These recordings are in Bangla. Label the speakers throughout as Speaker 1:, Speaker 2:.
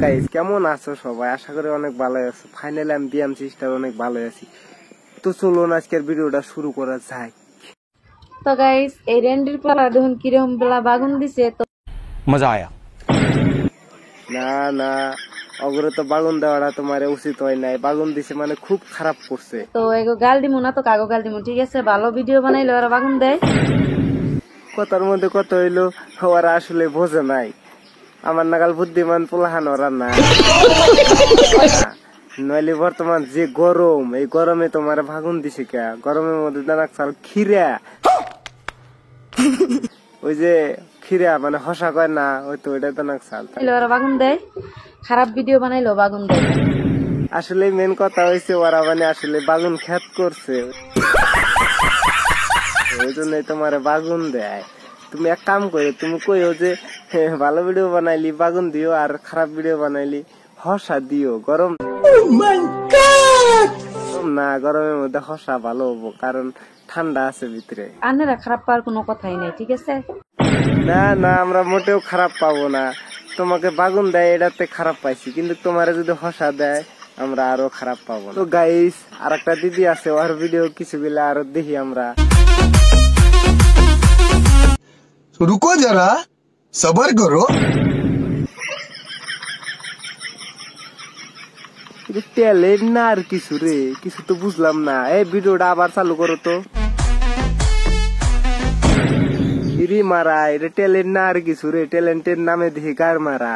Speaker 1: গাইস কেমন আছো সবাই? আশা করি অনেক ভালো আছো। ফাইনালি আমি বিএম সিস্টার অনেক ভালো আছি। তো চলুন আজকের ভিডিওটা শুরু করা যাক।
Speaker 2: তো গাইস এই রেন্ডির পালা দেখুন কিরকম বেলা বাগুন দিছে। তো
Speaker 3: मजा आया।
Speaker 1: না না, অগরে তো বাগুন দেওয়াটা তোমার উচিত হয় নাই। বাগুন দিছে মানে খুব খারাপ করছে।
Speaker 2: তো এগো গাল দিমু না, তো কাগো গাল দিমু, ঠিক আছে? ভালো ভিডিও বানাইলে ওরা বাগুন দেয়।
Speaker 1: কথার মধ্যে কত হইলো, ওরা আসলে বোঝে নাই। আমার নাগাল বুদ্ধিমান পোলাহান ওরা না। নইলে বর্তমান যে গরম, এই গরমে তোমার বাগুন দিছে কে? গরমের মধ্যে দানাক চাল খিরা, ওই যে খিরা মানে হসা কয় না, ওই তো ওইটা দানাক চাল।
Speaker 2: ওরা বাগুন দেয়, খারাপ ভিডিও বানাইলেও বাগুন দেয়।
Speaker 1: আসলে মেন কথা হয়েছে ওরা মানে আসলে বাগুন খ্যাত করছে, ওই জন্যই তোমার বাগুন দেয়। তুমি এক কাম করে তুমি কইও যে ভালো ভিডিও বানাইলি বাগুন দিও, আর খারাপ ভিডিও বানাইলি হসা দিও। গরম না, গরমের মধ্যে হসা ভালো হবো, কারণ ঠান্ডা আছে ভিতরে।
Speaker 2: আনেরা খারাপ পাওয়ার কোনো কথাই নাই, ঠিক আছে?
Speaker 1: না না, আমরা মোটেও খারাপ পাবো না। তোমাকে বাগুন দেয় এটাতে খারাপ পাইছি, কিন্তু তোমার যদি হসা দেয় আমরা আরো খারাপ পাবো। তো গাইস আর একটা দিদি আছে, ওর ভিডিও কিছুগুলো আরো দেখি আমরা।
Speaker 4: रुको जरा सबर करो।
Speaker 1: ট্যালেন্ট না আর কিছু রে, কিছু তো বুঝলাম না। এই ভিডিওটা আবার চালু করো তো। ইরি মারা, এটা ট্যালেন্ট না আর কিছু রে, ট্যালেন্টের নামে দেখি গার মারা।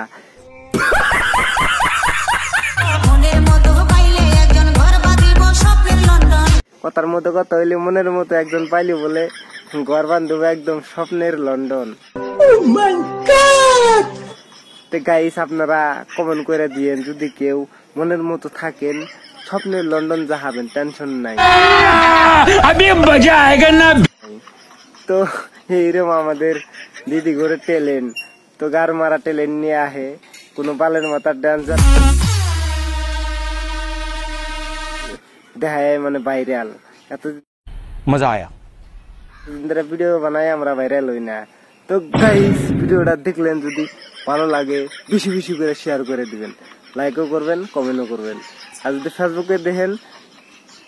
Speaker 1: কথার মতো কথা হইলে মনের মতো একজন পাইলি বলে ঘর বান্ধব একদম স্বপ্নের লন্ডন। গাইস আপনারা কমেন্ট করে দিয়েন যদি কেউ মনের মতো থাকেন, স্বপ্নের লন্ডন যাবেন, টেনশন নাই। তো এইরকম আমাদের দিদি ঘরে ট্যালেন্ট, তো গার মারা ট্যালেন্ট নিয়ে আহে কোনো বালের মাথার ডান্সার দেখায় মানে ভাইরাল। এত
Speaker 3: मजा आया।
Speaker 1: ভিডিও বানাই আমরা ভাইরাল হই না। তো গাইস ভিডিওটা দেখলেন, যদি ভালো লাগে বেশি বেশি করে শেয়ার করে দিবেন, লাইকও করবেন, কমেন্টও করবেন। আর যদি ফেসবুকে দেখেন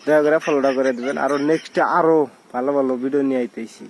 Speaker 1: দয়া করে ফলোটা করে দিবেন। আরো নেক্সট আরো ভালো ভালো ভিডিও নিয়ে আইতেছি।